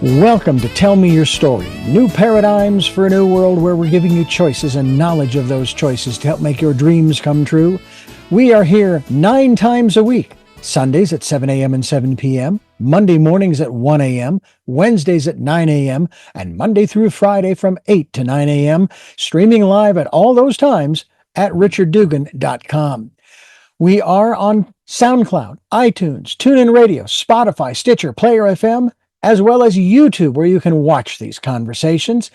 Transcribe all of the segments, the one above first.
Welcome to Tell Me Your Story, new paradigms for a new world where we're giving you choices and knowledge of those choices to help make your dreams come true. We are here 9 times a week, Sundays at 7 a.m. and 7 p.m., Monday mornings at 1 a.m., Wednesdays at 9 a.m., and Monday through Friday from 8 to 9 a.m., streaming live at all those times at richarddugan.com. We are on SoundCloud, iTunes, TuneIn Radio, Spotify, Stitcher, Player FM, as well as YouTube, where you can watch these conversations.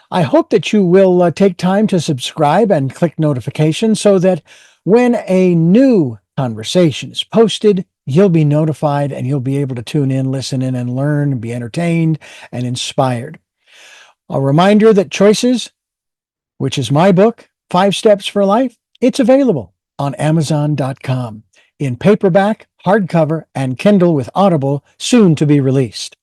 I hope that you will take time to subscribe and click notifications so that when a new conversation is posted, you'll be notified and you'll be able to tune in, listen in, and learn, be entertained and inspired. A reminder that Choices, which is my book, 5 Steps for Life, it's available on Amazon.com in paperback, hardcover, and Kindle with Audible, soon to be released.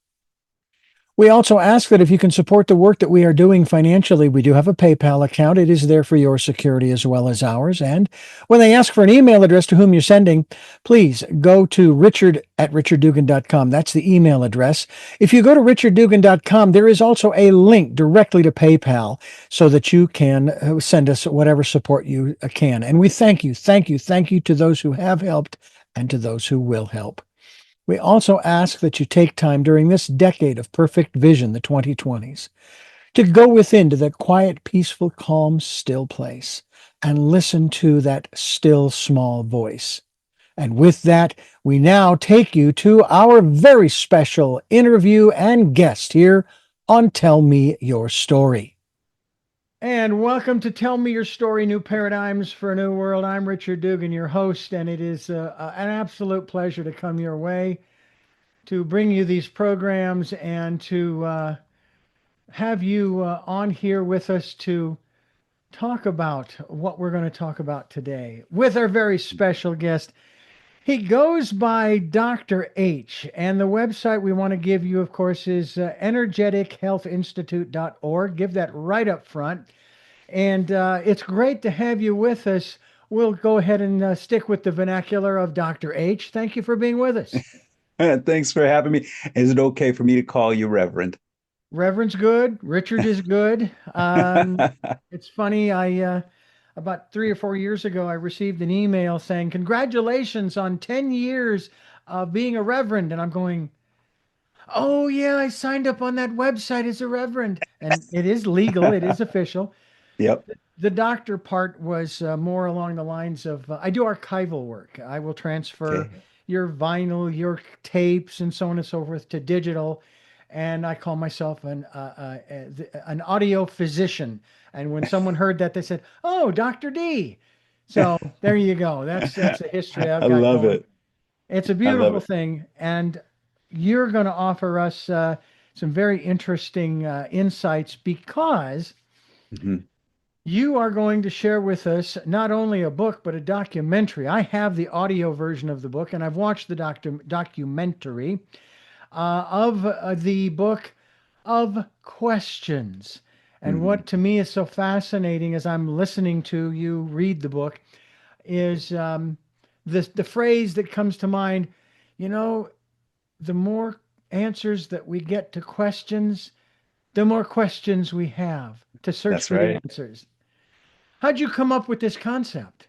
We also ask that if you can support the work that we are doing financially, we do have a PayPal account. It is there for your security as well as ours. And when they ask for an email address to whom you're sending, please go to richard@richarddugan.com. That's the email address. If you go to richarddugan.com, there is also a link directly to PayPal so that you can send us whatever support you can. And we thank you to those who have helped and to those who will help. We also ask that you take time during this decade of perfect vision, the 2020s, to go within to that quiet, peaceful, calm, still place and listen to that still, small voice. And with that, we now take you to our very special interview and guest here on Tell Me Your Story. And welcome to Tell Me Your Story, New Paradigms for a New World. I'm Richard Dugan, your host, and it is an absolute pleasure to come your way to bring you these programs and to have you on here with us to talk about what we're going to talk about today with our very special guest. He goes by Dr. H, and the website we want to give you, of course, is energetichealthinstitute.org. Give that right up front. And it's great to have you with us. We'll go ahead and stick with the vernacular of Dr. H. Thank you for being with us. Thanks for having me. Is it okay for me to call you Reverend? Reverend's good. Richard is good. It's funny. About 3 or 4 years ago, I received an email saying, "Congratulations on 10 years of being a Reverend." And I'm going, "Oh, yeah, I signed up on that website as a Reverend." And it is legal. It is official. Yep. The doctor part was more along the lines of, I do archival work. I will transfer Okay. your vinyl, your tapes, and so on and so forth to digital. And I call myself an audio physician. And when someone heard that, they said, "Oh, Dr. D." So there you go. That's a history I've I got love going. it. It's a I love beautiful it. thing. And you're going to offer us some very interesting insights because Mhm. you are going to share with us not only a book, but a documentary. I have the audio version of the book, and I've watched the documentary of the book of questions. And Mhm. what to me is so fascinating as I'm listening to you read the book is the phrase that comes to mind, you know, the more answers that we get to questions, the more questions we have to search That's for the right. answers. How'd you come up with this concept?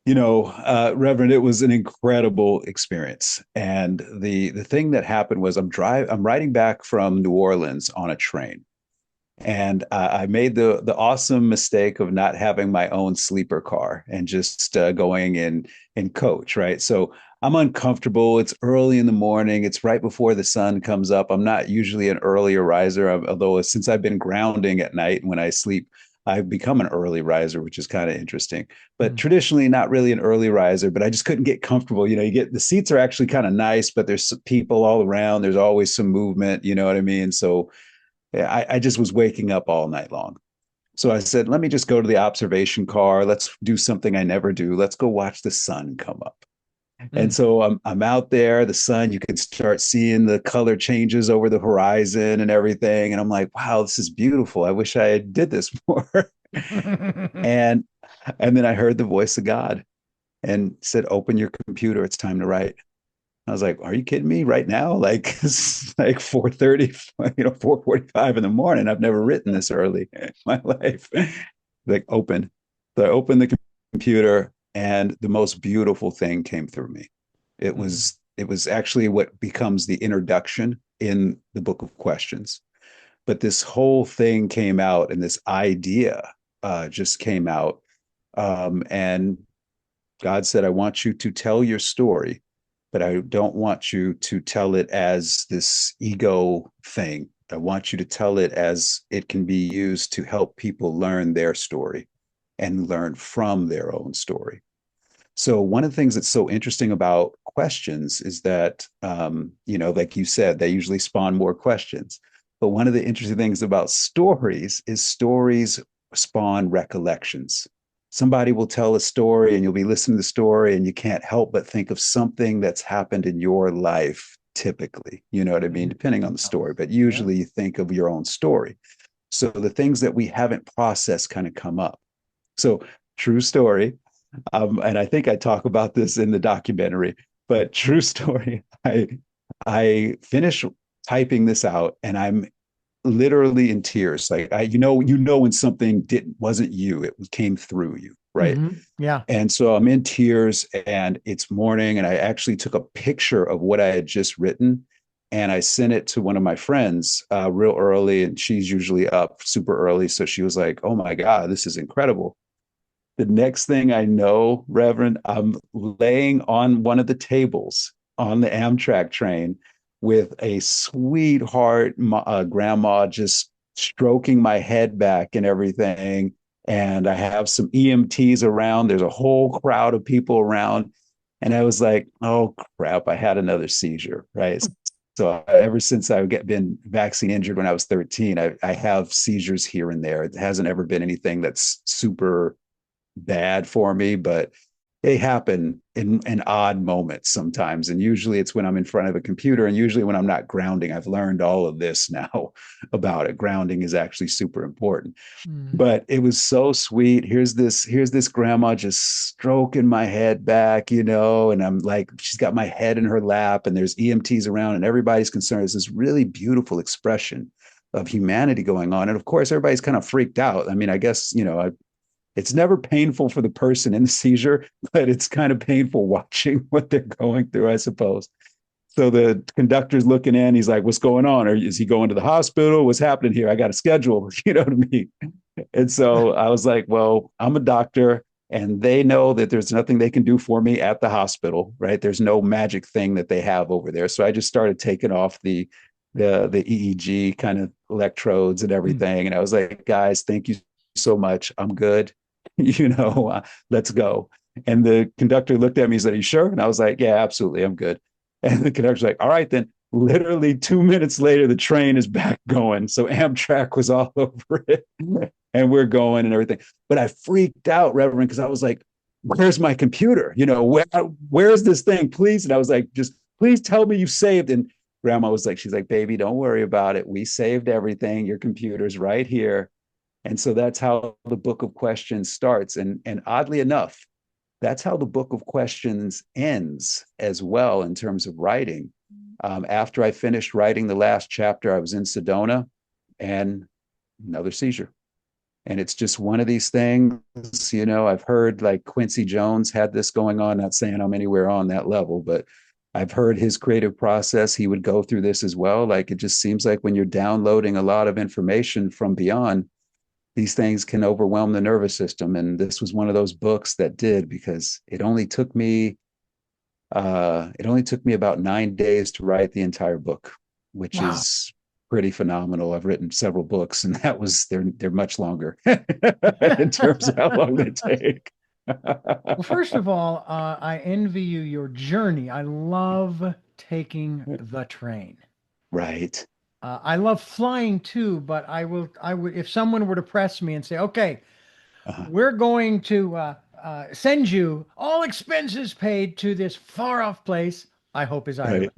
Reverend, it was an incredible experience. And the thing that happened was I'm riding back from New Orleans on a train. And I made the awesome mistake of not having my own sleeper car and just going in coach, right? So I'm uncomfortable. It's early in the morning. It's right before the sun comes up. I'm not usually an earlier riser, although since I've been grounding at night when I sleep, I've become an early riser, which is kind of interesting. But Mm. traditionally, not really an early riser. But I just couldn't get comfortable. You get the seats are actually kind of nice, but there's people all around. There's always some movement. You know what I mean? So yeah, I just was waking up all night long. So I said, let me just go to the observation car. Let's do something I never do. Let's go watch the sun come up. And Mm. so I'm out there, the sun, you can start seeing the color changes over the horizon and everything. And I'm like, wow, this is beautiful. I wish I did this more. and and then I heard the voice of God and said, open your computer. It's time to write. I was like, are you kidding me right now? Like it's like 4:30, 4:45 in the morning. I've never written this early in my life. Like open. So I opened the computer and the most beautiful thing came through me. It was actually what becomes the introduction in the book of questions. But this whole thing came out and this idea just came out. And God said, I want you to tell your story, but I don't want you to tell it as this ego thing. I want you to tell it as it can be used to help people learn their story and learn from their own story. So one of the things that's so interesting about questions is that, like you said, they usually spawn more questions. But one of the interesting things about stories is stories spawn recollections. Somebody will tell a story and you'll be listening to the story and you can't help but think of something that's happened in your life, typically, you know what I mean, depending on the story, but Yeah. usually you think of your own story. So the things that we haven't processed kind of come up. So true story. And I think I talk about this in the documentary, but true story. I finish typing this out and I'm literally in tears. Like when something didn't wasn't you, it came through you, right? Yeah. And so I'm in tears and it's morning and I actually took a picture of what I had just written and I sent it to one of my friends real early and she's usually up super early. So she was like, oh my God, this is incredible. The next thing I know, Reverend, I'm laying on one of the tables on the Amtrak train with a sweetheart grandma just stroking my head back and everything. And I have some EMTs around. There's a whole crowd of people around. And I was like, oh crap, I had another seizure, right? So ever since been vaccine injured when I was 13, I have seizures here and there. It hasn't ever been anything that's super bad for me, but they happen in odd moments sometimes. And usually it's when I'm in front of a computer and usually when I'm not grounding. I've learned all of this now about it. Grounding is actually super important. Mm. But it was so sweet. Here's this grandma just stroking my head back, and I'm like, she's got my head in her lap and there's EMTs around and everybody's concerned. It's this really beautiful expression of humanity going on. And of course, everybody's kind of freaked out. I mean, I guess, it's never painful for the person in the seizure, but it's kind of painful watching what they're going through, I suppose. So the conductor's looking in. He's like, what's going on? Or is he going to the hospital? What's happening here? I got a schedule, you know what I mean? And so I was like, well, I'm a doctor and they know that there's nothing they can do for me at the hospital, right? There's no magic thing that they have over there. So I just started taking off the EEG kind of electrodes and Mm. everything. And I was like, guys, thank you so much. I'm good. Let's go. And the conductor looked at me and said, are you sure? And I was like, yeah, absolutely. I'm good. And the conductor's like, all right, then. Literally 2 minutes later, the train is back going. So Amtrak was all over it and we're going and everything. But I freaked out, Reverend, because I was like, where's my computer? Where's this thing, please? And I was like, just please tell me you saved. And grandma was like, she's like, baby, don't worry about it. We saved everything. Your computer's right here. And so that's how the book of questions starts. And oddly enough, that's how the book of questions ends as well in terms of writing. After I finished writing the last chapter, I was in Sedona and another seizure. And it's just one of these things, I've heard like Quincy Jones had this going on, not saying I'm anywhere on that level, but I've heard his creative process. He would go through this as well. Like it just seems like when you're downloading a lot of information from beyond, these things can overwhelm the nervous system. And this was one of those books that did, because it only took me about 9 days to write the entire book, which Wow. is pretty phenomenal. I've written several books, and they're much longer in terms of how long they take. Well, first of all, I envy you your journey. I love taking the train. Right. I love flying too, but I would, if someone were to press me and say, okay, Uh-huh. we're going to send you all expenses paid to this far off place, I hope is Ireland.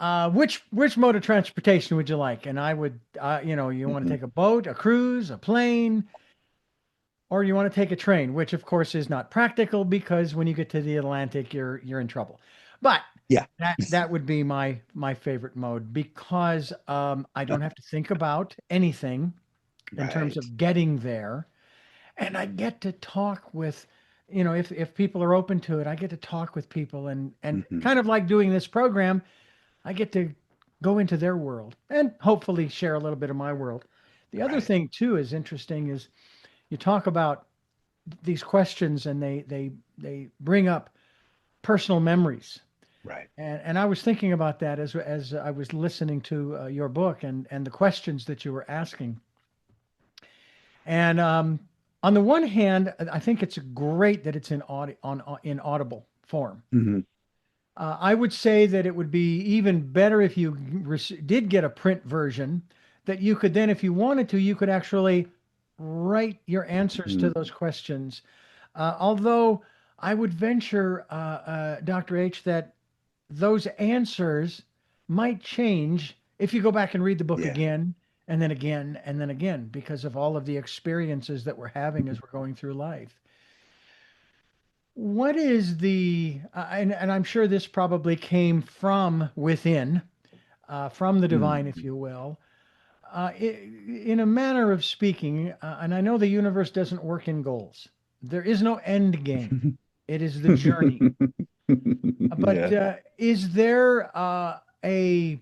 Right. Which mode of transportation would you like? And I would, you want to Mhm. take a boat, a cruise, a plane, or you want to take a train, which of course is not practical because when you get to the Atlantic, you're in trouble. But Yeah. that would be my favorite mode because I don't have to think about anything in terms Right. of getting there, and I get to talk with, if people are open to it, I get to talk with people, and Hmm. kind of like doing this program, I get to go into their world and hopefully share a little bit of my world. The other Right. thing too is interesting is you talk about these questions and they bring up personal memories. Right. And I was thinking about that as I was listening to your book and the questions that you were asking. And on the one hand, I think it's great that it's in audible form. Hmm. I would say that it would be even better if you did get a print version that you could then, if you wanted to, you could actually write your answers to Hmm. those questions. Although I would venture, Dr. H, that those answers might change if you go back and read the book Yeah. again and then again and then again because of all of the experiences that we're having as we're going through life. What is and I'm sure this probably came from within, from the divine, if Mm. you will, in a manner of speaking, and I know the universe doesn't work in goals. There is no end game. It is the journey. But Yeah. is there a,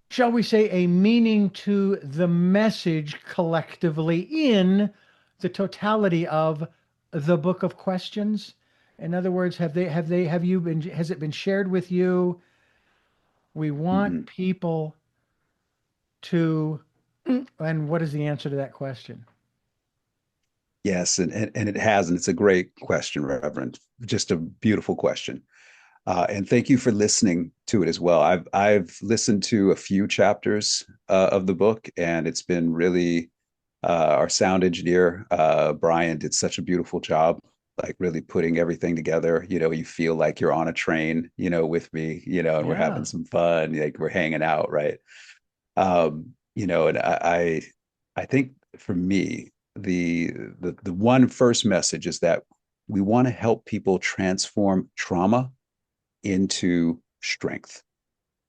shall we say, a meaning to the message collectively in the totality of the book of questions? In other words, has it been shared with you? We want Hmm. people to, and what is the answer to that question? Yes, and it has, and it's a great question, Reverend. Just a beautiful question. And thank you for listening to it as well. I've listened to a few chapters of the book, and it's been really our sound engineer Brian did such a beautiful job, like really putting everything together. You feel like you're on a train, with me, and we're having Yeah. some fun, like we're hanging out, right? And I think for me, the one first message is that we want to help people transform trauma into strength.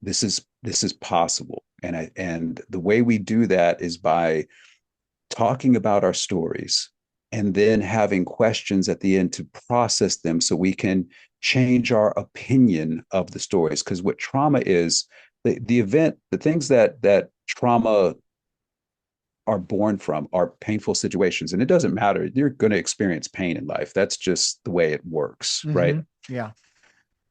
This is possible, and the way we do that is by talking about our stories and then having questions at the end to process them so we can change our opinion of the stories. Because what trauma is, the event, the things that trauma are born from are painful situations. And it doesn't matter. You're going to experience pain in life. That's just the way it works, right? Mm-hmm. Yeah.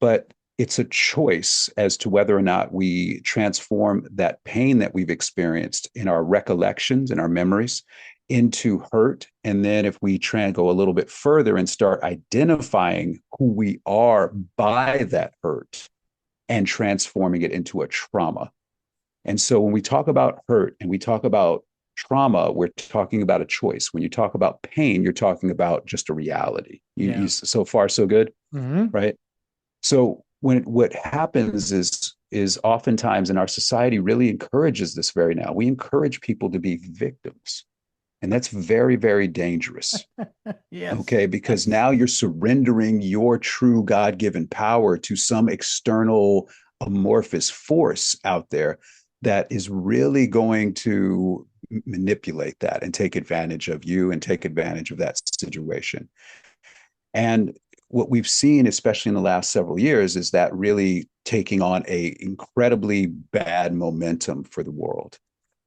But it's a choice as to whether or not we transform that pain that we've experienced in our recollections and our memories into hurt. And then if we try and go a little bit further and start identifying who we are by that hurt and transforming it into a trauma. And so when we talk about hurt and we talk about trauma, we're talking about a choice. When you talk about pain, you're talking about just a reality. Yeah. So far, so good, Mm-hmm. right? So what happens is oftentimes in our society really encourages this very now. We encourage people to be victims. And that's very, very dangerous. Yes. Okay. Because Yes. now you're surrendering your true God given power to some external amorphous force out there that is really going to manipulate that and take advantage of you and take advantage of that situation. And what we've seen, especially in the last several years, is that really taking on a incredibly bad momentum for the world.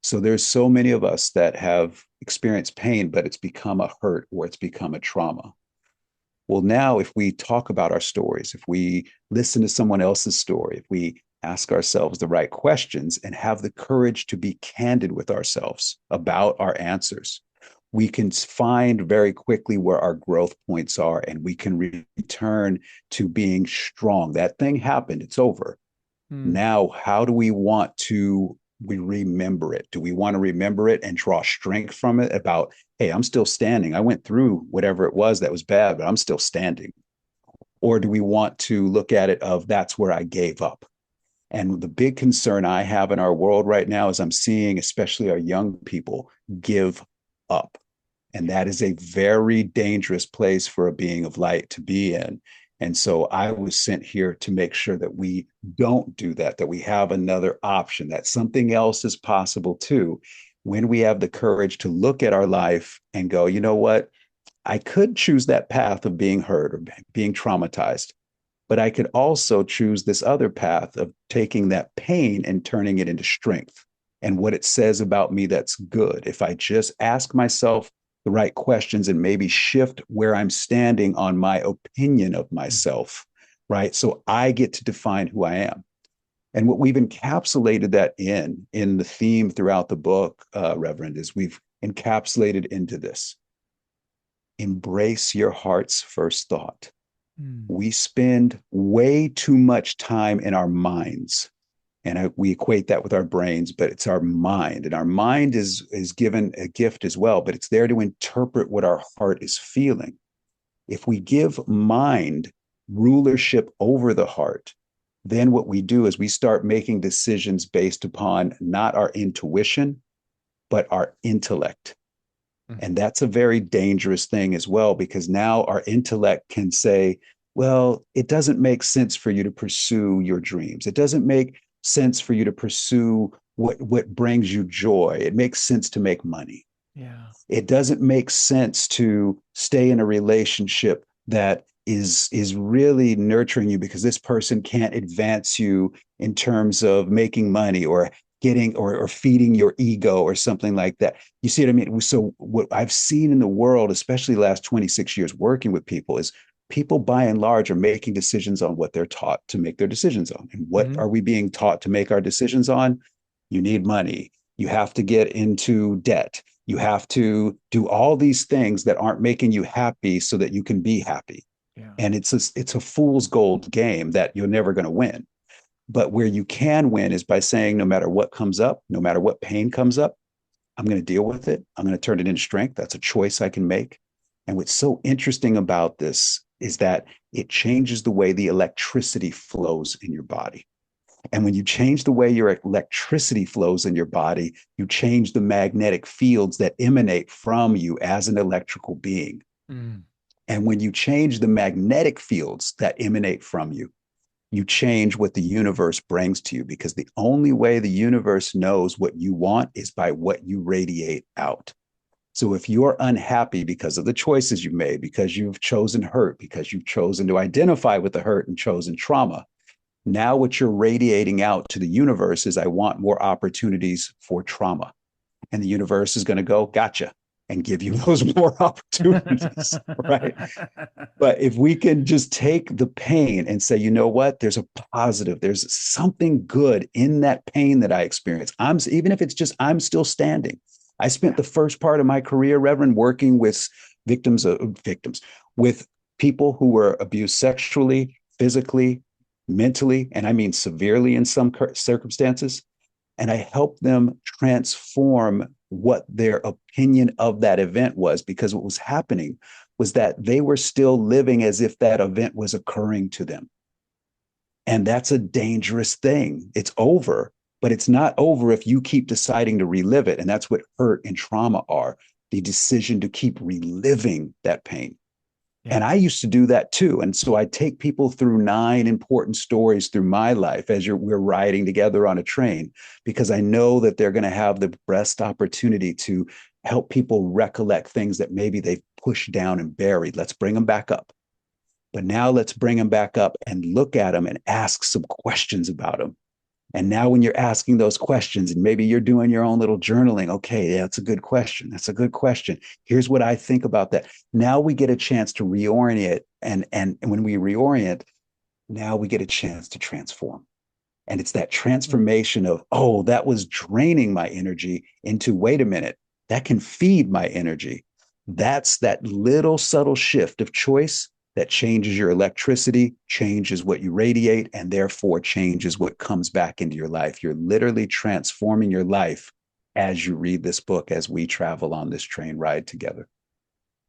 So there's so many of us that have experienced pain, but it's become a hurt or it's become a trauma. Well, now if we talk about our stories, if we listen to someone else's story, if we ask ourselves the right questions and have the courage to be candid with ourselves about our answers, we can find very quickly where our growth points are and we can return to being strong. That thing happened, it's over. Hmm. Now, how do we want to we remember it? Do we want to remember it and draw strength from it about, hey, I'm still standing. I went through whatever it was that was bad, but I'm still standing. Or do we want to look at it of that's where I gave up? And the big concern I have in our world right now is I'm seeing, especially our young people, give up. And Yeah. that is a very dangerous place for a being of light to be in. And so I was sent here to make sure that we don't do that, that we have another option, that something else is possible too. When we have the courage to look at our life and go, you know what? I could choose that path of being hurt or being traumatized, but I could also choose this other path of taking that pain and turning it into strength and what it says about me that's good. If I just ask myself the right questions and maybe shift where I'm standing on my opinion of myself, right? So I get to define who I am. And what we've encapsulated that in the theme throughout the book, Reverend, is we've encapsulated into this: embrace your heart's first thought. We spend way too much time in our minds, and we equate that with our brains, but it's our mind, and our mind is given a gift as well, but it's there to interpret what our heart is feeling. If we give mind rulership over the heart, then what we do is we start making decisions based upon not our intuition but our intellect. And that's a very dangerous thing as well, because now our intellect can say, well, it doesn't make sense for you to pursue your dreams. It doesn't make sense for you to pursue what brings you joy. It makes sense to make money. Yeah. It doesn't make sense to stay in a relationship that is really nurturing you, because this person can't advance you in terms of making money or getting or feeding your ego or something like that. You see what I mean? So what I've seen in the world, especially the last 26 years working with people, is people by and large are making decisions on what they're taught to make their decisions on. And what are we being taught to make our decisions on? You need money. You have to get into debt. You have to do all these things that aren't making you happy so that you can be happy. Yeah. And it's a fool's gold game that you're never going to win. But where you can win is by saying, no matter what comes up, no matter what pain comes up, I'm going to deal with it. I'm going to turn it into strength. That's a choice I can make. And what's so interesting about this is that it changes the way the electricity flows in your body. And when you change the way your electricity flows in your body, you change the magnetic fields that emanate from you as an electrical being. And when you change the magnetic fields that emanate from you change what the universe brings to you, because the only way the universe knows what you want is by what you radiate out. So if you're unhappy because of the choices you made, because you've chosen hurt, because you've chosen to identify with the hurt and chosen trauma, now what you're radiating out to the universe is, I want more opportunities for trauma. And the universe is going to go, gotcha, and give you those more opportunities, right? But if we can just take the pain and say, you know what, there's a positive, there's something good in that pain that I experience. Even if it's just, I'm still standing. I spent the first part of my career, Reverend, working with victims, with people who were abused sexually, physically, mentally, and I mean severely in some circumstances. And I helped them transform what their opinion of that event was, because what was happening was that they were still living as if that event was occurring to them. And that's a dangerous thing. It's over, but it's not over if you keep deciding to relive it. And that's what hurt and trauma are: the decision to keep reliving that pain. And I used to do that too. And so I take people through 9 important stories through my life as we're riding together on a train, because I know that they're going to have the best opportunity to help people recollect things that maybe they've pushed down and buried. Let's bring them back up. But now let's bring them back up and look at them and ask some questions about them. And now when you're asking those questions, and maybe you're doing your own little journaling, okay, yeah, that's a good question. That's a good question. Here's what I think about that. Now we get a chance to reorient. And when we reorient, now we get a chance to transform. And it's that transformation of, oh, that was draining my energy, into, wait a minute, that can feed my energy. That's that little subtle shift of choice that changes your electricity, changes what you radiate, and therefore changes what comes back into your life. You're literally transforming your life as you read this book, as we travel on this train ride together.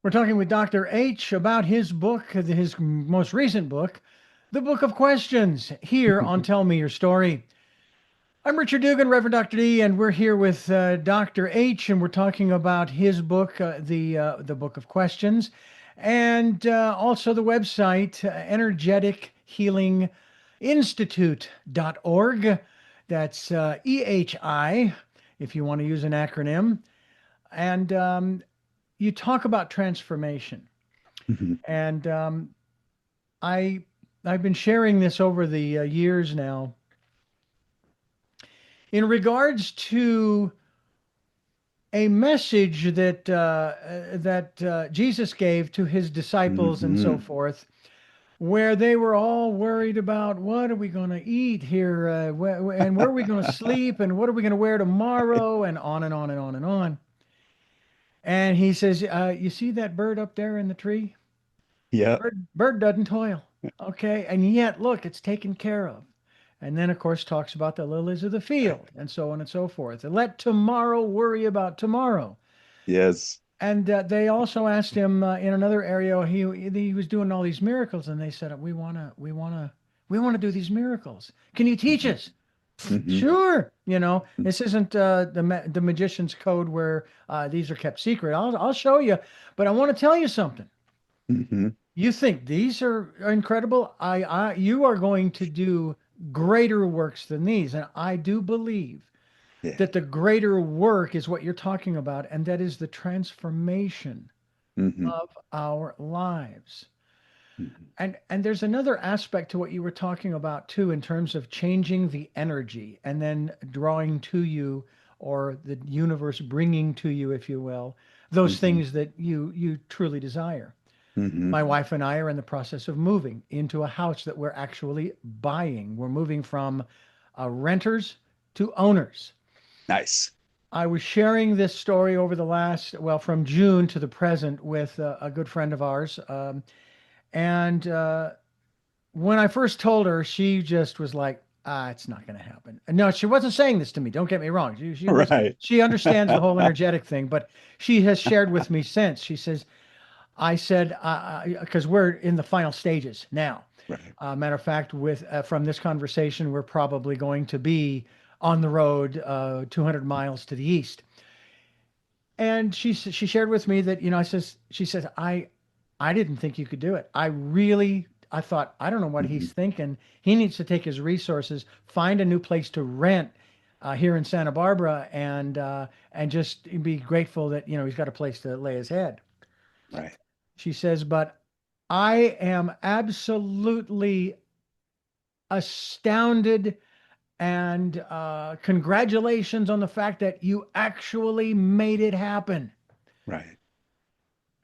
We're talking with Dr. H about his book, his most recent book, The Book of Questions, here on Tell Me Your Story. I'm Richard Dugan, Reverend Dr. D, and we're here with Dr. H, and we're talking about his book, the Book of Questions. and also the website, Energetic Healing Institute.org. That's EHI, if you want to use an acronym. And you talk about transformation. Mhm. And I, I've been sharing this over the years now in regards to a message that Jesus gave to his disciples and so Mhm. forth, where they were all worried about what are we going to eat here, and where are we going to sleep, and what are we going to wear tomorrow, and on and on and on and on. And he says, "You see that bird up there in the tree? Yep. Bird doesn't toil, okay, and yet look, it's taken care of." And then, of course, talks about the lilies of the field and so on and so forth. And let tomorrow worry about tomorrow. Yes. And they also asked him in another area. He was doing all these miracles, and they said, "We want to do these miracles. Can you teach Mhm. us?" Mhm. Sure. This isn't the magician's code where these are kept secret. I'll show you, but I want to tell you something. Mhm. You think these are incredible? You are going to do greater works than these, and I do believe Yeah. that the greater work is what you're talking about, and that is the transformation Mhm. of our lives. Mhm. And there's another aspect to what you were talking about too, in terms of changing the energy and then drawing to you, or the universe bringing to you, if you will, those Mhm. things that you truly desire. My Mhm. wife and I are in the process of moving into a house that we're actually buying. We're moving from renters to owners. Nice. I was sharing this story over the last, well, from June to the present with a good friend of ours. And when I first told her, she just was like, it's not going to happen. And no, she wasn't saying this to me. Don't get me wrong. Right. She understands the whole energetic thing, but she has shared with me since. She says, I said, because we're in the final stages now. Right. Matter of fact, with from this conversation, we're probably going to be on the road 200 miles to the east. And she shared with me that, she says, I didn't think you could do it. I thought, I don't know what Mhm. he's thinking. He needs to take his resources, find a new place to rent here in Santa Barbara, and just be grateful that he's got a place to lay his head. Right. She says, but I am absolutely astounded, and congratulations on the fact that you actually made it happen. Right.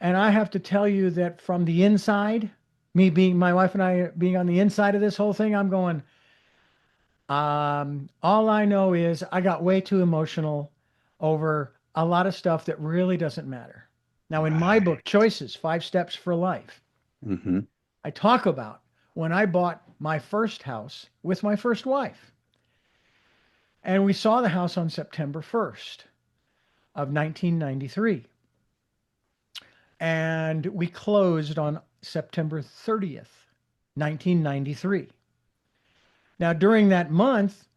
And I have to tell you that from the inside, me being my wife and I being on the inside of this whole thing, I'm going, all I know is I got way too emotional over a lot of stuff that really doesn't matter. Now, in my book, Right. Choices, 5 Steps for Life, Mhm. I talk about when I bought my first house with my first wife. And we saw the house on September 1st of 1993. And we closed on September 30th, 1993. Now, during that month,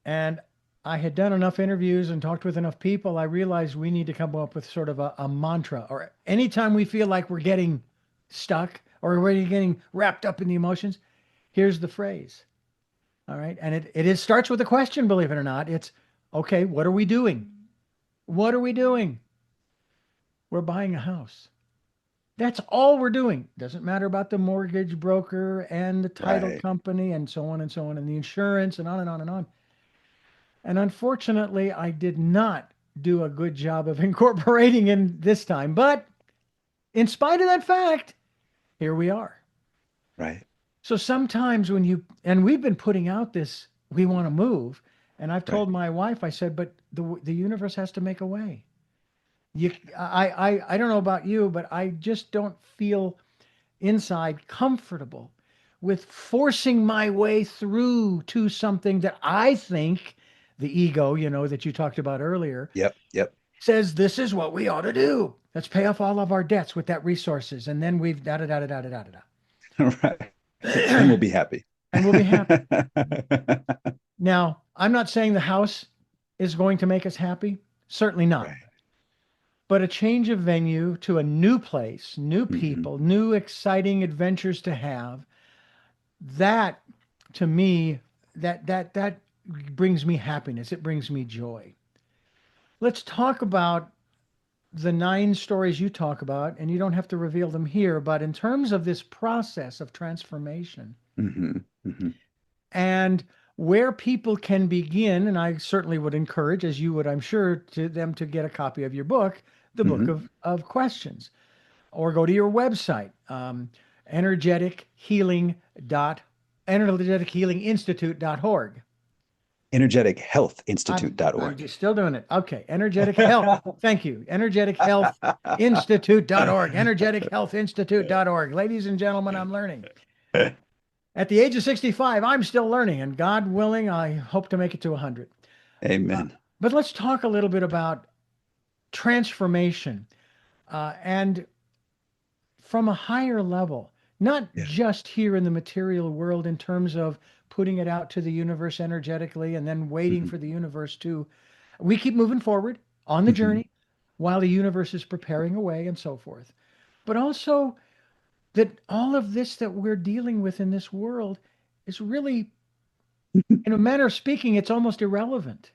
and I had done enough interviews and talked with enough people, I realized we need to come up with sort of a mantra, or anytime we feel like we're getting stuck or we're getting wrapped up in the emotions, here's the phrase. All right. And starts with a question, believe it or not. It's okay, what are we doing? What are we doing? We're buying a house. That's all we're doing. Doesn't matter about the mortgage broker and the title Right. company and so on and so on, and the insurance and on and on and on. And unfortunately, I did not do a good job of incorporating in this time. But in spite of that fact, here we are. Right. So sometimes and we've been putting out this, we want to move. And I've Right. told my wife, I said, but the universe has to make a way. I don't know about you, but I just don't feel inside comfortable with forcing my way through to something that I think the ego, that you talked about earlier, Yep. Yep. says this is what we ought to do. Let's pay off all of our debts with that resources, and then we've da da da da da da da Right. Then da, we'll be happy. and we'll be happy. Now, I'm not saying the house is going to make us happy. Certainly not. Right. but a change of venue to a new place, new Hmm. people, new exciting adventures to have. That to me, that brings me happiness. It brings me joy. Let's talk about the nine stories you talk about, and you don't have to reveal them here, but in terms of this process of transformation Hmm. Hmm. and where people can begin, and I certainly would encourage, as you would, I'm sure, to them to get a copy of your book, the book Hmm. of questions, or go to your website, energetic healing dot energetic healing institute.org. Energetic Health Institute.org. I'm just still doing it. Okay. Energetic Health. Thank you. Energetic Health Institute.org. Energetic Health Institute.org. Ladies and gentlemen, I'm learning. At the age of 65, I'm still learning, and God willing, I hope to make it to 100. Uh, Amen. but let's talk a little bit about transformation and from a higher level, not Yeah. just here in the material world in terms of putting it out to the universe energetically and then waiting Hmm. for the universe to. We keep moving forward on the Hmm. journey while the universe is preparing a way and so forth. But also that all of this that we're dealing with in this world is really, in a manner of speaking, it's almost irrelevant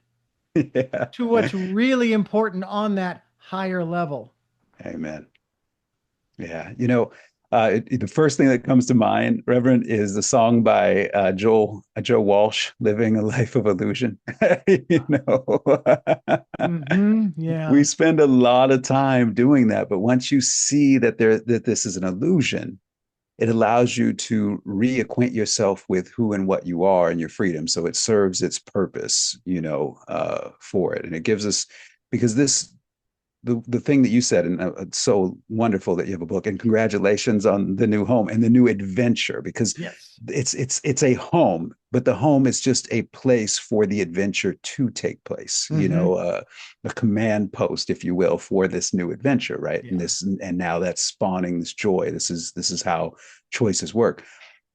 Yeah. to what's really important on that higher level. Amen. Yeah. The first thing that comes to mind, Reverend, is the song by Joe Walsh, "Living a Life of Illusion." You know, we Yeah. spend a lot of time doing that, but once you see that this is an illusion, it allows you to reacquaint yourself with who and what you are and your freedom. So it serves its purpose, for it, and it gives us because the thing that you said, and it's so wonderful that you have a book, and congratulations on the new home and the new adventure, because Yes. it's a home, but the home is just a place for the adventure to take place, Hmm. a command post, if you will, for this new adventure, right? and Yeah. this and now that's spawning this joy. This is how choices work.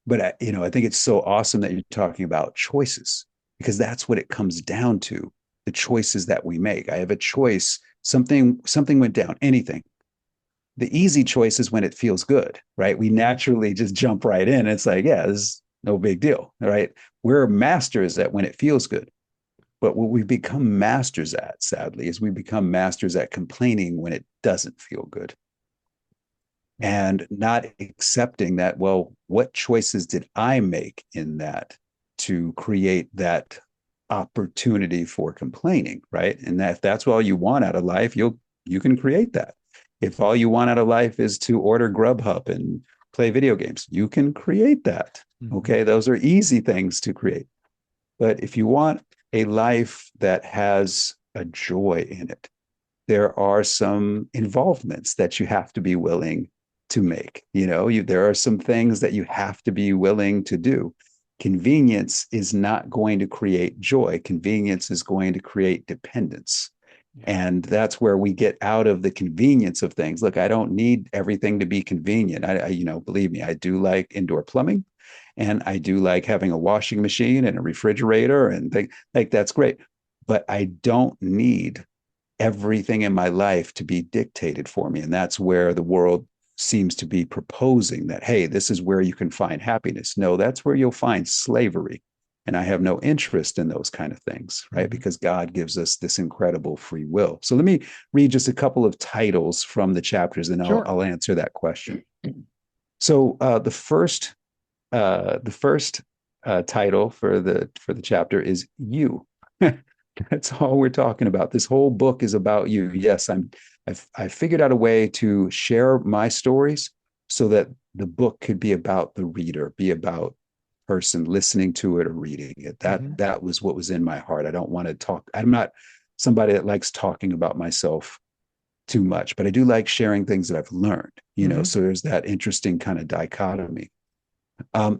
But I think it's so awesome that you're talking about choices, because that's what it comes down to, the choices that we make. I have a choice. Something went down, anything. The easy choice is when it feels good, right? We naturally just jump right in. It's like, yeah, this is no big deal, right? We're masters at when it feels good. But what we become masters at, sadly, is we become masters at complaining when it doesn't feel good, Yeah. and not accepting that, well, what choices did I make in that to create that opportunity for complaining, right? And that if that's all you want out of life, you can create that. If all you want out of life is to order Grubhub and play video games, you can create that. Hmm. Okay, those are easy things to create. But if you want a life that has a joy in it, there are some involvements that you have to be willing to make. There are some things that you have to be willing to do. Convenience is not going to create joy. Convenience is going to create dependence. Yeah. And that's where we get out of the convenience of things. Look, I don't need everything to be convenient. Believe me, I do like indoor plumbing, and I do like having a washing machine and a refrigerator and things like that's great. But I don't need everything in my life to be dictated for me. And that's where the world seems to be proposing that, hey, this is where you can find happiness. No, that's where you'll find slavery. And I have no interest in those kind of things, right? Hmm. Because God gives us this incredible free will. So let me read just a couple of titles from the chapters, and I'll, Sure. I'll answer that question. So the first title for the chapter is "You." That's all we're talking about. This whole book is about you. Yes, I figured out a way to share my stories so that the book could be about the reader, be about person listening to it or reading it. That Hmm. that was what was in my heart. I don't want to talk. I'm not somebody that likes talking about myself too much, but I do like sharing things that I've learned. Hmm. So there's that interesting kind of dichotomy.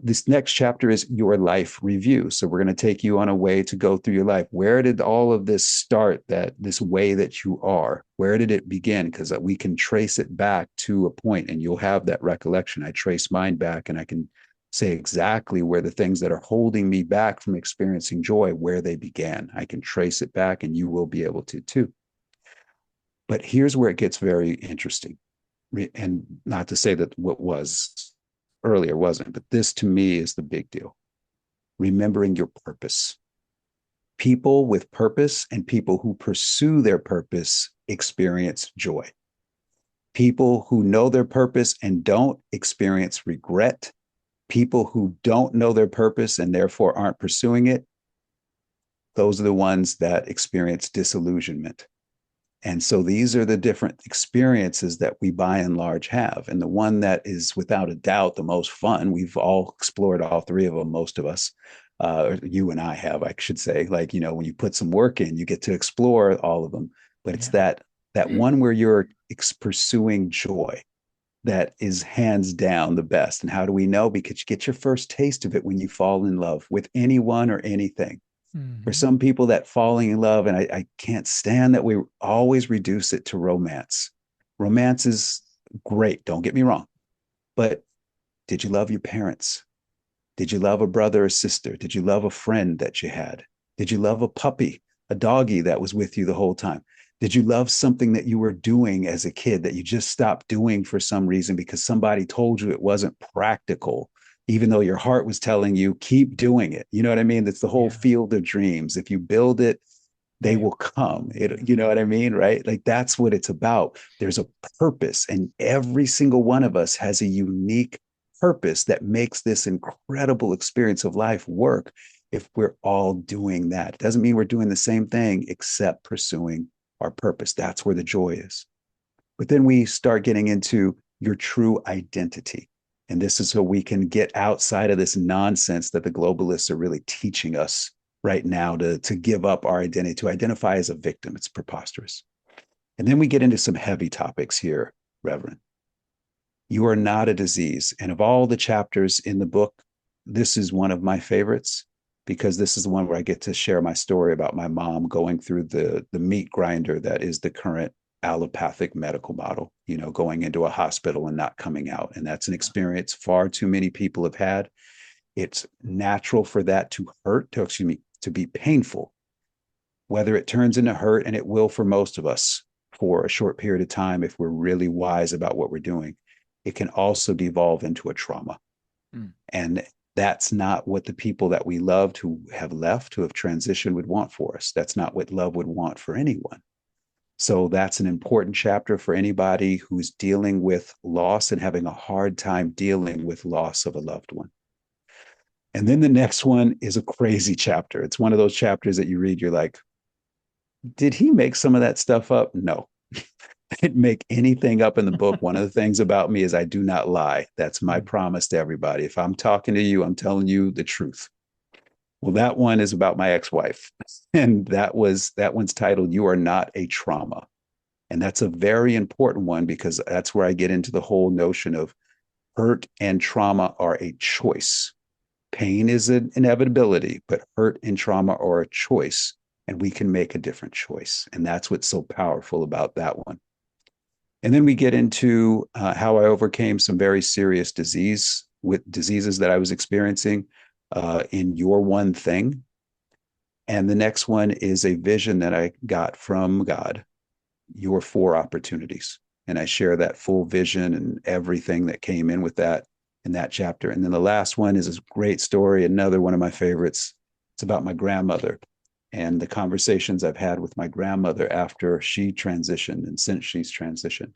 This next chapter is your life review. So we're going to take you on a way to go through your life. Where did all of this start? That this way that you are, where did it begin? Because we can trace it back to a point, and you'll have that recollection. I trace mine back, and I can say exactly where the things that are holding me back from experiencing joy, where they began. I can trace it back, and you will be able to too. But here's where it gets very interesting. And not to say that what was earlier wasn't, but this to me is the big deal. Remembering your purpose. People with purpose and people who pursue their purpose experience joy. People who know their purpose and don't experience regret. People who don't know their purpose and therefore aren't pursuing it, those are the ones that experience disillusionment. And so these are the different experiences that we by and large have. And the one that is without a doubt the most fun, we've all explored all three of them, most of us, you and I have, I should say, like, you know, when you put some work in, you get to explore all of them. But it's Yeah. that one where you're pursuing joy that is hands down the best. And how do we know? Because you get your first taste of it when you fall in love with anyone or anything. For Hmm. some people, that falling in love, and I can't stand that we always reduce it to romance. Romance is great, don't get me wrong. But did you love your parents? Did you love a brother or sister? Did you love a friend that you had? Did you love a puppy, a doggy that was with you the whole time? Did you love something that you were doing as a kid that you just stopped doing for some reason because somebody told you it wasn't practical, even though your heart was telling you, keep doing it? You know what I mean? That's the whole Yeah. field of dreams. If you build it, they They, will come. You know what I mean? Right? Like that's what it's about. There's a purpose, and every single one of us has a unique purpose that makes this incredible experience of life work if we're all doing that. It doesn't mean we're doing the same thing except pursuing our purpose. That's where the joy is. But then we start getting into your true identity. And this is so we can get outside of this nonsense that the globalists are really teaching us right now to give up our identity, to identify as a victim. It's preposterous. And then we get into some heavy topics here, Reverend. You are not a disease. And of all the chapters in the book, this is one of my favorites because this is the one where I get to share my story about my mom going through the meat grinder that is the current allopathic medical model, you know, going into a hospital and not coming out. And that's an experience far too many people have had. It's natural for that to hurt, to, excuse me, to be painful, whether it turns into hurt, and it will for most of us for a short period of time if we're really wise about what we're doing. It can also devolve into a trauma. mm, And that's not what the people that we loved who have left, who have transitioned, would want for us. That's not what love would want for anyone. So that's an important chapter for anybody who's dealing with loss and having a hard time dealing with loss of a loved one. And then the next one is a crazy chapter. It's one of those chapters that you read, you're like, did he make some of that stuff up? No. I didn't make anything up in the book. One of the things about me is I do not lie. That's my mm, promise to everybody. If I'm talking to you, I'm telling you the truth. Well, that one is about my ex-wife. And that one's titled You Are Not a Trauma. And that's a very important one because that's where I get into the whole notion of hurt and trauma are a choice. Pain is an inevitability, but hurt and trauma are a choice. And we can make a different choice. And that's what's so powerful about that one. And then we get into how I overcame some very serious diseases that I was experiencing in Your One Thing. And the next one is a vision that I got from God, Your Four Opportunities. And I share that full vision and everything that came in with that in that chapter. And then the last one is a great story, another one of my favorites. It's about my grandmother and the conversations I've had with my grandmother after she transitioned and since she's transitioned,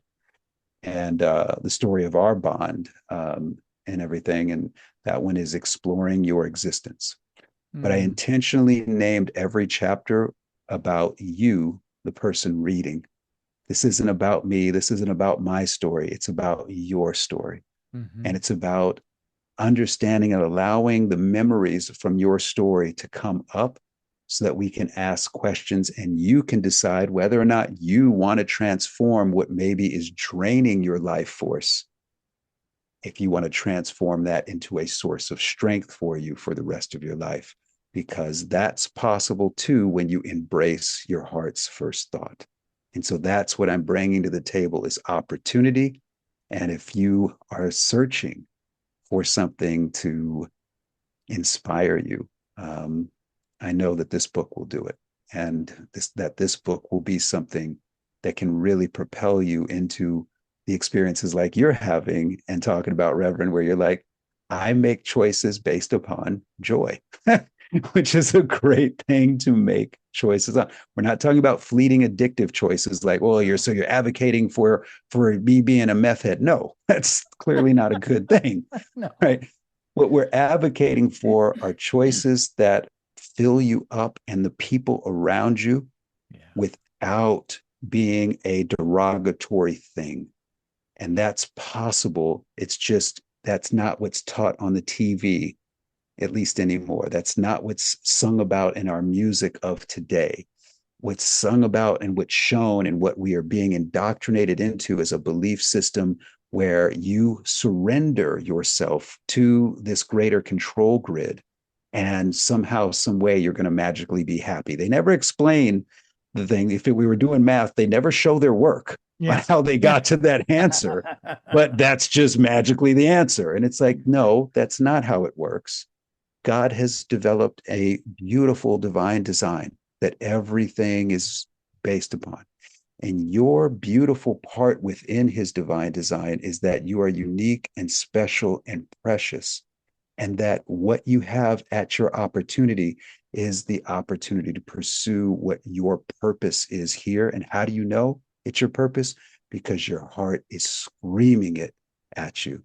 and the story of our bond and everything. And that one is exploring your existence. But I mm, intentionally named every chapter about you, the person reading. This isn't about me. This isn't about my story. It's about your story. mhm. And it's about understanding and allowing the memories from your story to come up so that we can ask questions and you can decide whether or not you want to transform what maybe is draining your life force, if you want to transform that into a source of strength for you for the rest of your life, because that's possible too when you embrace your heart's first thought. And so that's what I'm bringing to the table is opportunity. And if you are searching for something to inspire you, I know that this book will do it, and this book will be something that can really propel you into the experiences like you're having and talking about, Reverend, where you're like, I make choices based upon joy, which is a great thing to make choices on. We're not talking about fleeting addictive choices like, well, you're advocating for me being a meth head. No, that's clearly not a good thing, No. right? What we're advocating for are choices that fill you up and the people around you Yeah. without being a derogatory thing. And that's possible. It's just that's not what's taught on the TV, at least anymore. That's not what's sung about in our music of today. What's sung about and what's shown and what we are being indoctrinated into is a belief system where you surrender yourself to this greater control grid and somehow, some way, you're going to magically be happy. They never explain the thing. If we were doing math, they never show their work on Yeah. how they Yeah. got to that answer, but that's just magically the answer. And it's like, no, that's not how it works. God has developed a beautiful divine design that everything is based upon. And your beautiful part within his divine design is that you are unique and special and precious. And that what you have at your opportunity is the opportunity to pursue what your purpose is here. And how do you know it's your purpose? Because your heart is screaming it at you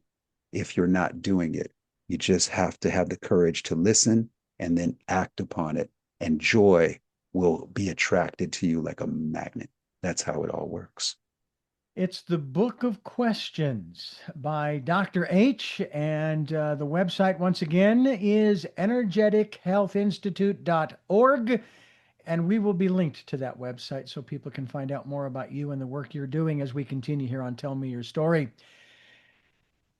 if you're not doing it. You just have to have the courage to listen and then act upon it. And joy will be attracted to you like a magnet. That's how it all works. It's the Book of Questions by Dr. H. And the website, once again, is energetichealthinstitute.org. And we will be linked to that website so people can find out more about you and the work you're doing as we continue here on Tell Me Your Story.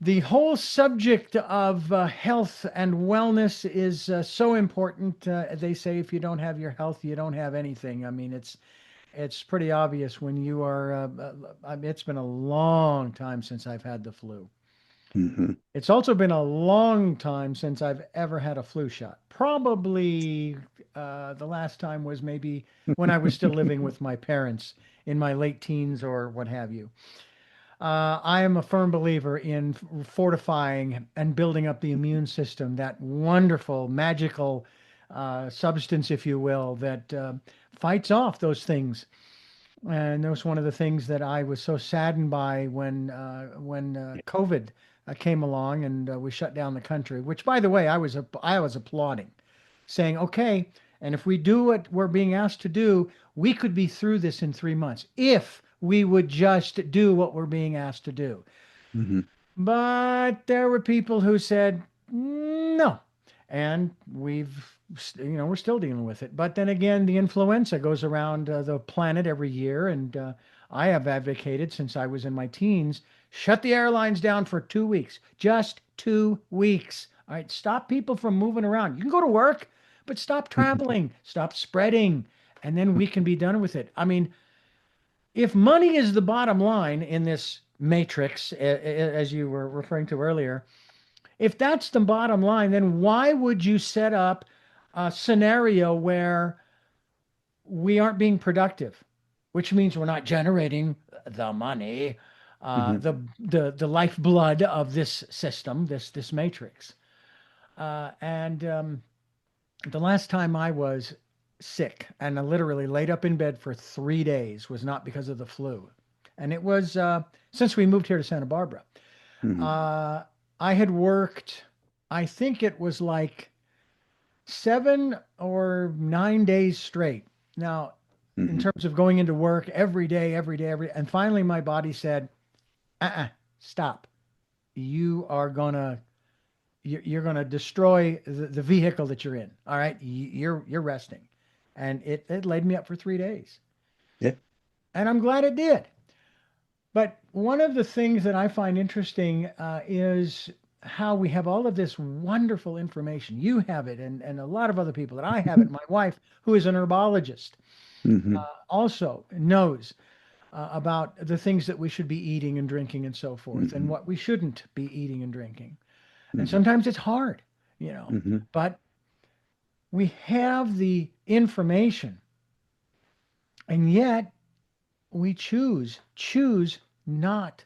The whole subject of health and wellness is so important. They say if you don't have your health, you don't have anything. I mean, it's pretty obvious when you are. I mean, it's been a long time since I've had the flu. Mm-hmm. It's also been a long time since I've ever had a flu shot. Probably the last time was maybe when I was still living with my parents in my late teens or what have you. I am a firm believer in fortifying and building up the immune system, that wonderful, magical substance, if you will, that fights off those things. And that was one of the things that I was so saddened by when COVID came along and we shut down the country. Which, by the way, I was applauding, saying, "Okay, and if we do what we're being asked to do, we could be through this in 3 months if we would just do what we're being asked to do." Mm-hmm. But there were people who said no, and we're still dealing with it. But then again, the influenza goes around the planet every year, and I have advocated since I was in my teens, shut the airlines down for 2 weeks, just 2 weeks. All right, stop people from moving around. You can go to work, but stop traveling, stop spreading, and then we can be done with it. I mean, if money is the bottom line in this matrix, as you were referring to earlier, if that's the bottom line, then why would you set up a scenario where we aren't being productive, which means we're not generating the money, Mm-hmm. the lifeblood of this system, this matrix? And the last time I was sick and I literally laid up in bed for 3 days was not because of the flu. And it was since we moved here to Santa Barbara. Mm-hmm. Uh, I had worked, I think it was like 7 or 9 days straight. Now, in Mm-hmm. terms of going into work every day, and finally my body said, stop. You are gonna you're going to destroy the vehicle that you're in. All right, you're resting, and it laid me up for 3 days, Yeah. and I'm glad it did. But one of the things that I find interesting is how we have all of this wonderful information. You have it, and a lot of other people that I have it. My wife, who is an herbologist, Mm-hmm. also knows about the things that we should be eating and drinking and so forth, and Mm-hmm. what we shouldn't be eating and drinking. And Mm-hmm. sometimes it's hard, you know, Mm-hmm. but we have the information, and yet we choose not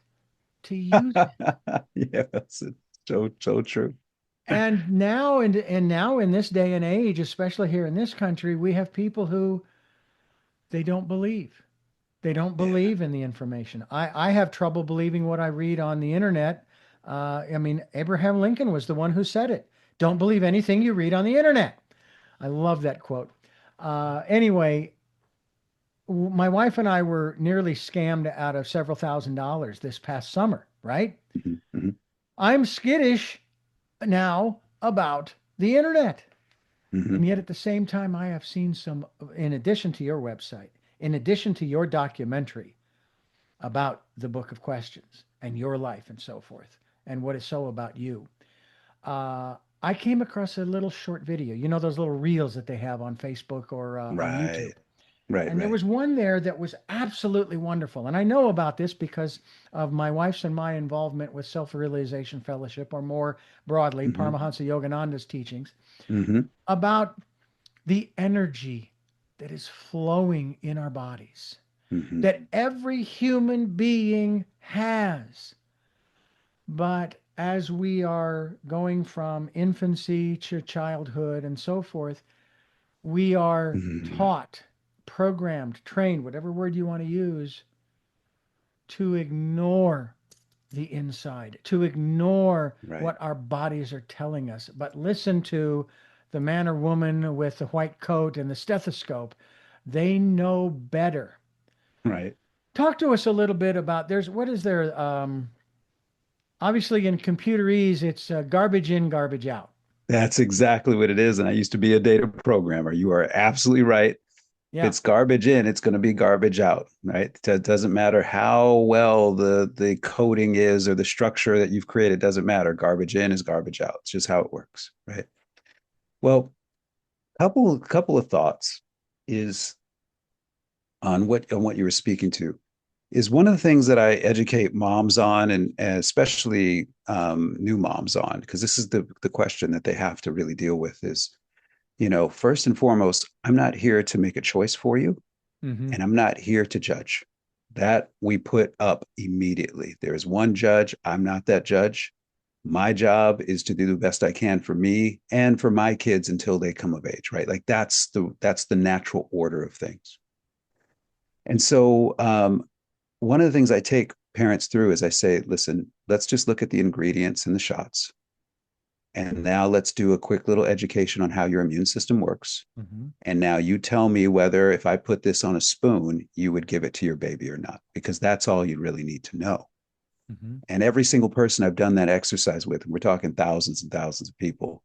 to use it. Yeah, that's so true. And now in this day and age, especially here in this country, we have people who they don't believe. They don't Yeah. believe in the information. I have trouble believing what I read on the internet. I mean, Abraham Lincoln was the one who said it. Don't believe anything you read on the internet. I love that quote. Anyway, my wife and I were nearly scammed out of several $1,000s this past summer, right? Mhm, mhm, I'm skittish now about the internet. And mhm. yet at the same time, I have seen some, in addition to your website, in addition to your documentary about the Book of Questions and your life and so forth, and what is so about you, I came across a little short video. You know, those little reels that they have on Facebook or on YouTube. Right, right, And there right. was one there that was absolutely wonderful. And I know about this because of my wife's and my involvement with Self Realization Fellowship, or more broadly, Hmm. Paramahansa Yogananda's teachings Hmm. about the energy that is flowing in our bodies, Hmm. that every human being has. But as we are going from infancy to childhood and so forth, we are Hmm. taught, programmed, trained, whatever word you want to use, to ignore the inside, to ignore Right, what our bodies are telling us, but listen to the man or woman with the white coat and the stethoscope. They know better. right. Talk to us a little bit about what is there? Obviously, in computerese, it's garbage in, garbage out. That's exactly what it is. And I used to be a data programmer. You are absolutely right. If Yeah. it's garbage in, it's going to be garbage out, right? It doesn't matter how well the coding is or the structure that you've created. It doesn't matter. Garbage in is garbage out. It's just how it works, right? Well, couple of thoughts is on what you were speaking to is one of the things that I educate moms on, and especially new moms on, because this is the question that they have to really deal with is, first and foremost, I'm not here to make a choice for you, Mm-hmm. and I'm not here to judge. That we put up immediately. There's one judge. I'm not that judge. My job is to do the best I can for me and for my kids until they come of age, right? Like that's the natural order of things. And so one of the things I take parents through is I say, listen, let's just look at the ingredients and the shots. And now let's do a quick little education on how your immune system works. Mm-hmm. And now you tell me whether if I put this on a spoon, you would give it to your baby or not, because that's all you really need to know. Mm-hmm. And every single person I've done that exercise with, and we're talking thousands and thousands of people,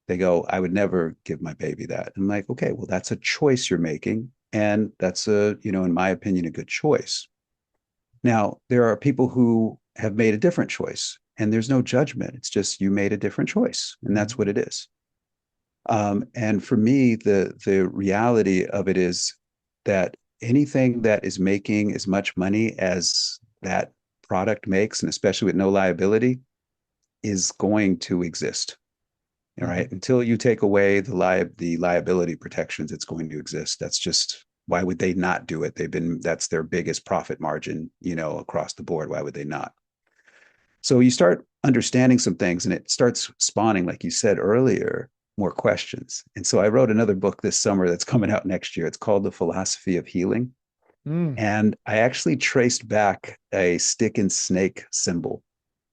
they go, I would never give my baby that. And I'm like, okay, well, that's a choice you're making. And that's in my opinion, a good choice. Now, there are people who have made a different choice, and there's no judgment. It's just you made a different choice, and that's Mm-hmm. what it is. And for me, the reality of it is that anything that is making as much money as that product makes, and especially with no liability, is going to exist. All Mm-hmm. right. Until you take away the liability protections, it's going to exist. That's just why would they not do it? That's their biggest profit margin, across the board. Why would they not? So you start understanding some things and it starts spawning, like you said earlier, more questions. And so I wrote another book this summer that's coming out next year. It's called The Philosophy of Healing. Mm. And I actually traced back a stick and snake symbol.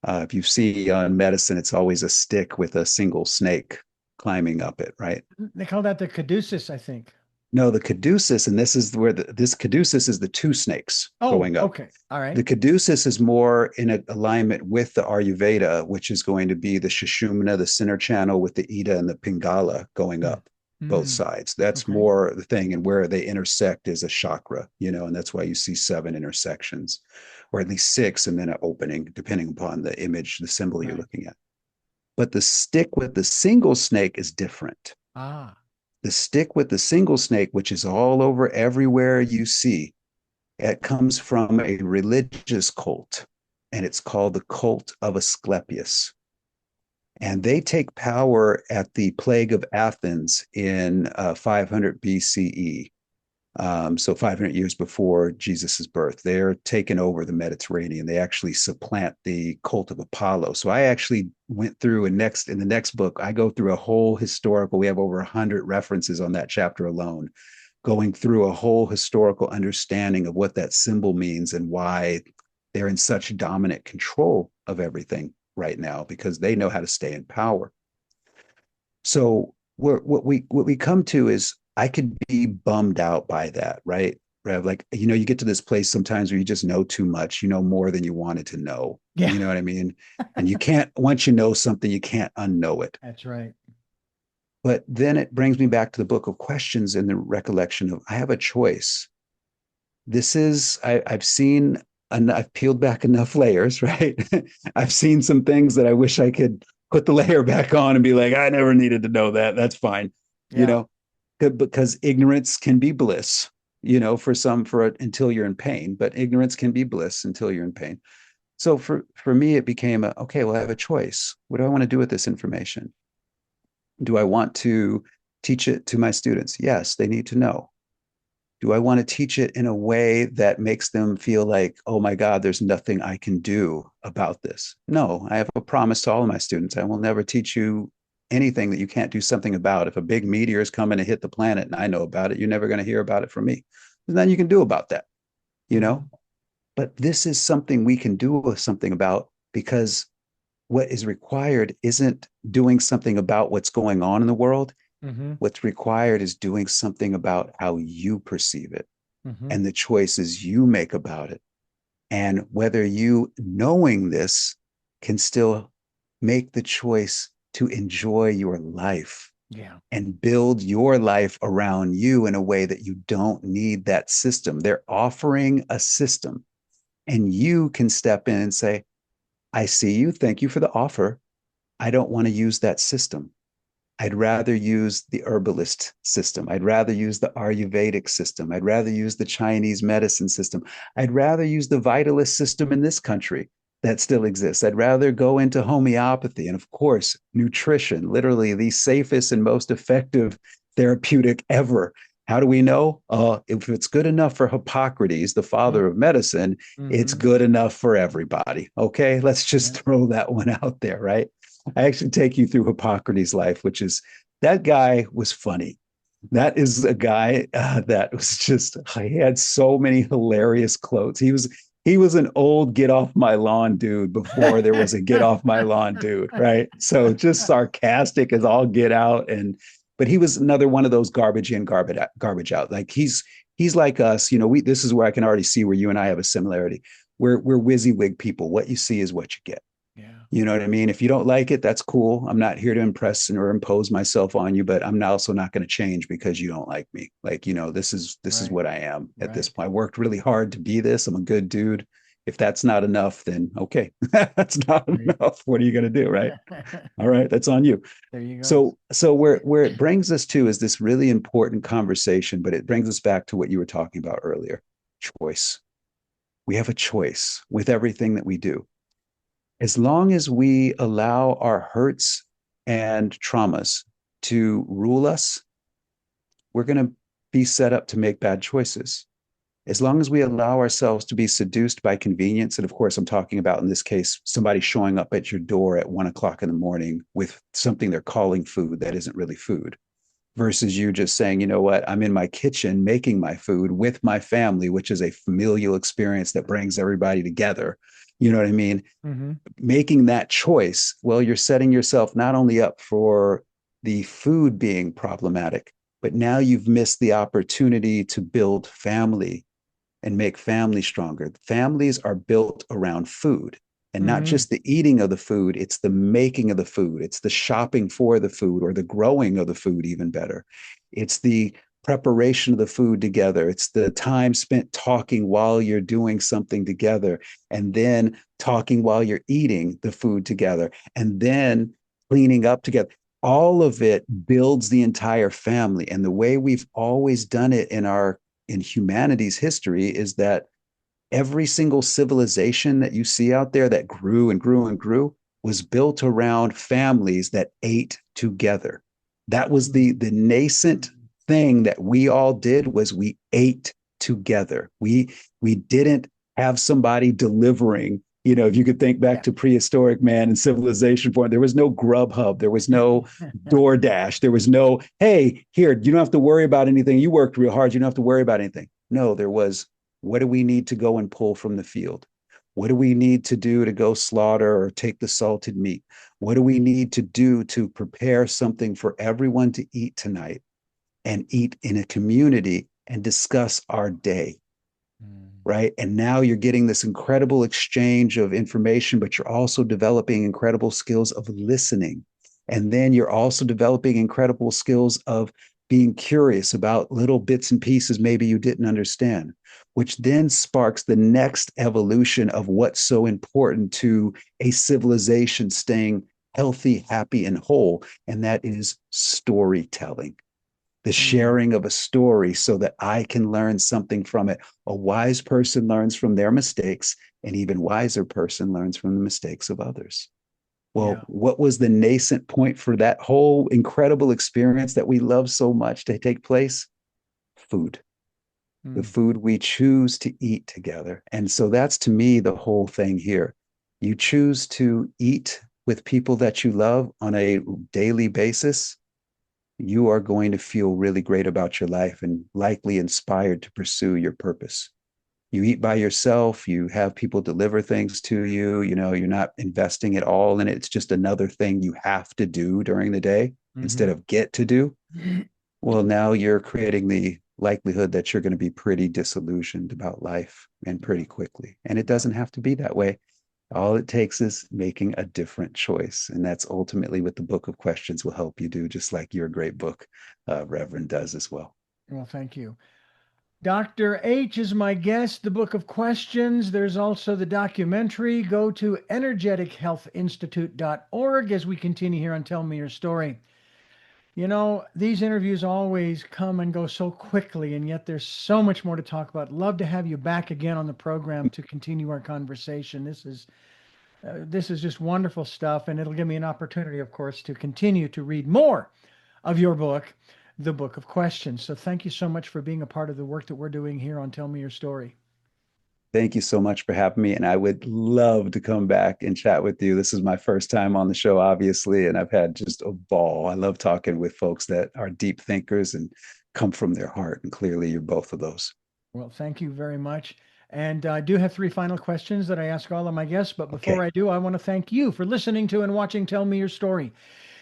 If you see on medicine, it's always a stick with a single snake climbing up it, right? They call that the caduceus, I think. No, the caduceus, and this is where this caduceus is the two snakes Oh, going up. okay. All right. The caduceus is more in alignment with the Ayurveda, which is going to be the Sushumna, the center channel with the Ida and the Pingala going Mm. up both Mm. sides. That's Okay. more the thing. And where they intersect is a chakra, and that's why you see 7 intersections, or at least 6, and then an opening, depending upon the image, the symbol you're Right. looking at. But the stick with the single snake is different. Ah. The stick with the single snake, which is all over everywhere you see, it comes from a religious cult, and it's called the cult of Asclepius. And they take power at the plague of Athens in 500 BCE. So 500 years before Jesus's birth, they're taking over the Mediterranean. They actually supplant the cult of Apollo. So I actually went through and next in the next book, I go through a whole historical. We have over 100 references on that chapter alone, going through a whole historical understanding of what that symbol means and why they're in such dominant control of everything right now because they know how to stay in power. So what we come to is I could be bummed out by that, right? Rev, like you get to this place sometimes where you just know too much, you know more than you wanted to know. Yeah, You know what I mean? And you can't once you know something, you can't unknow it. that's right. But then it brings me back to the book of questions and the recollection of I have a choice. I've seen I've peeled back enough layers, right? I've seen some things that I wish I could put the layer back on and be like, I never needed to know that. That's fine, you Yeah. know, because ignorance can be bliss, for some until you're in pain, but ignorance can be bliss until you're in pain. So for me, it became okay, well, I have a choice. What do I want to do with this information? Do I want to teach it to my students? Yes, they need to know. Do I want to teach it in a way that makes them feel like, oh my God, there's nothing I can do about this? No, I have a promise to all of my students. I will never teach you anything that you can't do something about. If a big meteor is coming to hit the planet and I know about it, you're never going to hear about it from me. There's nothing you can do about that, you know? Mhm. But this is something we can do something about because what is required isn't doing something about what's going on in the world. Mhm. What's required is doing something about how you perceive it Mhm. and the choices you make about it. And whether you, knowing this, can still make the choice to enjoy your life Yeah. and build your life around you in a way that you don't need that system. They're offering a system, and you can step in and say, I see you. Thank you for the offer. I don't want to use that system. I'd rather use the herbalist system. I'd rather use the Ayurvedic system. I'd rather use the Chinese medicine system. I'd rather use the vitalist system in this country that still exists. I'd rather go into homeopathy and, of course, nutrition, literally the safest and most effective therapeutic ever. How do we know? If it's good enough for Hippocrates, the father of medicine, it's Mhm. good enough for everybody. Okay, let's just Yeah. throw that one out there, right? I actually take you through Hippocrates' life, which is that guy was funny. That is a guy that was just he had so many hilarious quotes. He was an old get off my lawn dude before there was a get off my lawn dude, right? So just sarcastic as all get out, and but he was another one of those garbage in, garbage out. Like he's like us, we this is where I can already see where you and I have a similarity. We're WYSIWYG people. What you see is what you get. Yeah. You know what I mean? If you don't like it, that's cool. I'm not here to impress or impose myself on you, but I'm also not going to change because you don't like me. Like, this is Right. what I am at this Right. point. I worked really hard to be this. I'm a good dude. If that's not enough, then okay. That's not Right. enough. What are you going to do, right? All right, that's on you. There you go. So where it brings us to is this really important conversation, but it brings us back to what you were talking about earlier. Choice. We have a choice with everything that we do as long as we allow our hurts and traumas to rule us, we're going to be set up to make bad choices. As long as we allow ourselves to be seduced by convenience, and of course, I'm talking about in this case, somebody showing up at your door at 1 o'clock in the morning with something they're calling food that isn't really food, versus you just saying, you know what, I'm in my kitchen making my food with my family, which is a familial experience that brings everybody together. You know what I mean? Hmm. Making that choice, well, you're setting yourself not only up for the food being problematic, but now you've missed the opportunity to build family and make family stronger. Families are built around food and not Hmm. just the eating of the food, it's the making of the food, it's the shopping for the food or the growing of the food, even better. It's the preparation of the food together. It's the time spent talking while you're doing something together, and then talking while you're eating the food together, and then cleaning up together. All of it builds the entire family. And the way we've always done it in humanity's history is that every single civilization that you see out there that grew and grew and grew was built around families that ate together. That was the nascent thing that we all did was we ate together. We didn't have somebody delivering. You know, if you could think back Yeah. to prehistoric man and civilization point, there was no Grubhub, there was no DoorDash, there was no, hey, here, you don't have to worry about anything. You worked real hard, you don't have to worry about anything. No, there was, what do we need to go and pull from the field? What do we need to do to go slaughter or take the salted meat? What do we need to do to prepare something for everyone to eat tonight and eat in a community and discuss our day? Right. And now you're getting this incredible exchange of information, but you're also developing incredible skills of listening. And then you're also developing incredible skills of being curious about little bits and pieces maybe you didn't understand, which then sparks the next evolution of what's so important to a civilization staying healthy, happy, and whole. And that is storytelling, the sharing of a story so that I can learn something from it. A wise person learns from their mistakes, an even wiser person learns from the mistakes of others. Well, Yeah. what was the nascent point for that whole incredible experience that we love so much to take place? Food, the Mm. food we choose to eat together. And so that's to me the whole thing here. You choose to eat with people that you love on a daily basis, you are going to feel really great about your life and likely inspired to pursue your purpose. You eat by yourself, you have people deliver things to you, you know, you're not investing it all in it. It's just another thing you have to do during the day instead Mm-hmm. of get to do. Well, now you're creating the likelihood that you're going to be pretty disillusioned about life and Yeah. pretty quickly. And it Yeah. doesn't have to be that way. All it takes is making a different choice. And that's ultimately what the book of questions will help you do, just like your great book, Reverend, does as well. Well, thank you. Dr. H is my guest, the Book of Questions. There's also the documentary. Go to energetichealthinstitute.org as we continue here on Tell Me Your Story. You know, these interviews always come and go so quickly, and yet there's so much more to talk about. Love to have you back again on the program to continue our conversation. This is just wonderful stuff, and it'll give me an opportunity, of course, to continue to read more of your book, The Book of Questions. So thank you so much for being a part of the work that we're doing here on Tell Me Your Story. Thank you so much for having me. And I would love to come back and chat with you. This is my first time on the show, obviously, and I've had just a ball. I love talking with folks that are deep thinkers and come from their heart. And clearly, you're both of those. Well, thank you very much. And I do have three final questions that I ask all of my guests. But before Okay. I do, I want to thank you for listening to and watching Tell Me Your Story.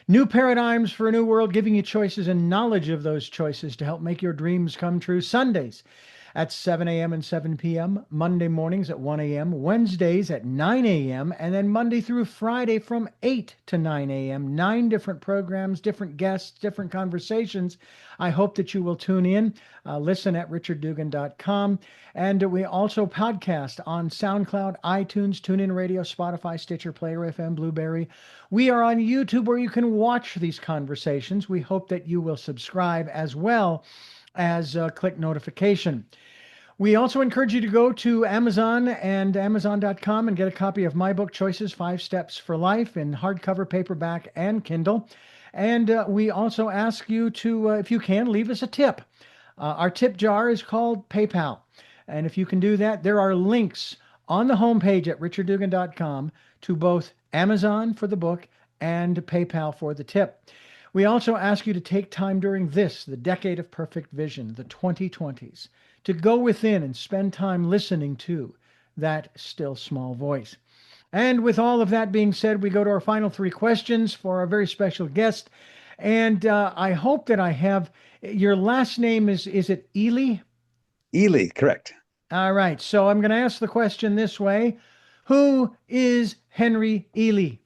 New paradigms for a new world, giving you choices and knowledge of those choices to help make your dreams come true. Sundays at 7 a.m. and 7 p.m., Monday mornings at 1 a.m., Wednesdays at 9 a.m., and then Monday through Friday from 8 to 9 a.m. 9 different programs, different guests, different conversations. I hope that you will tune in, listen at richarddugan.com. And we also podcast on SoundCloud, iTunes, TuneIn Radio, Spotify, Stitcher, Player FM, Blueberry. We are on YouTube where you can watch these conversations. We hope that you will subscribe as well as click notification. We also encourage you to go to Amazon and Amazon.com and get a copy of my book, Choices 5 Steps for Life, in hardcover, paperback, and Kindle. And we also ask you to, if you can, leave us a tip. Our tip jar is called PayPal. And if you can do that, there are links on the homepage at richarddugan.com to both Amazon for the book and PayPal for the tip. We also ask you to take time during this, the decade of perfect vision, the 2020s, to go within and spend time listening to that still small voice. And with all of that being said, we go to our final three questions for our very special guest. And I hope that I have your last name is it Ealy? Ealy, correct. All right. So I'm going to ask the question this way. Who is Henry Ealy?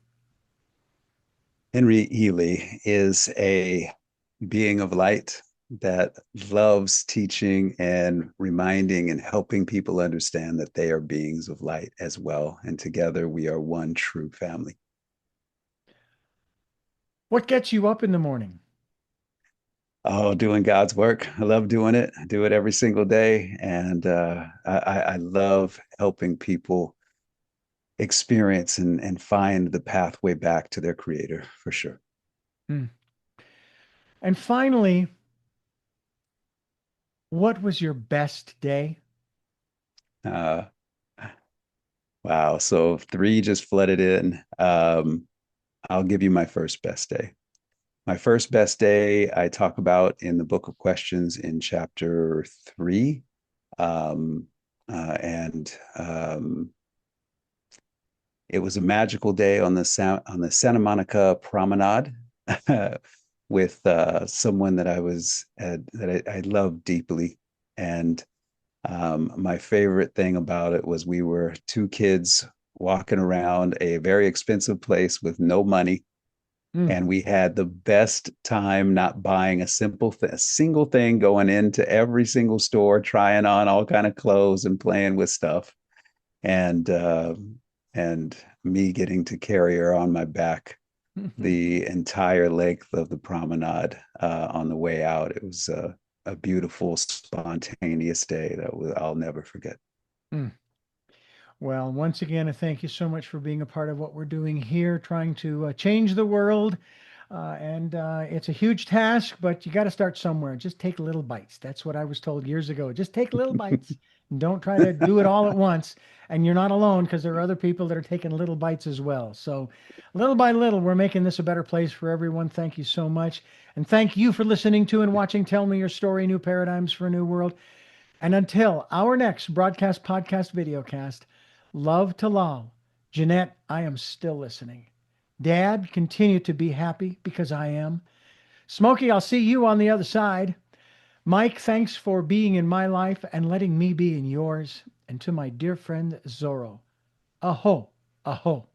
Henry Ealy is a being of light that loves teaching and reminding and helping people understand that they are beings of light as well. And together we are one true family. What gets you up in the morning? Oh, doing God's work. I love doing it. I do it every single day. And I love helping people experience and find the pathway back to their creator for sure. Hmm. And finally, What was your best day? Uh, wow. So three just flooded in. I'll give you my first best day. My first best day, I talk about in the Book of Questions in chapter 3. Um, and It was a magical day on the Santa Monica Promenade with someone that I loved deeply. And my favorite thing about it was we were two kids walking around a very expensive place with no money, Mm. and we had the best time not buying a single thing, going into every single store, trying on all kind of clothes and playing with stuff, and and me getting to carry her on my back the entire length of the promenade on the way out. It was a beautiful, spontaneous day I'll never forget. Mm. Well, once again, I thank you so much for being a part of what we're doing here, trying to change the world. And it's a huge task, but you got to start somewhere. Just take little bites. That's what I was told years ago. Just take little bites and don't try to do it all at once. And you're not alone because there are other people that are taking little bites as well. So, little by little, we're making this a better place for everyone. Thank you so much. And thank you for listening to and watching Tell Me Your Story New Paradigms for a New World. And until our next broadcast, podcast, videocast, love to Lal. Jeanette, I am still listening. Dad, continue to be happy because I am. Smokey, I'll see you on the other side. Mike, thanks for being in my life and letting me be in yours. And to my dear friend Zorro, aho, aho.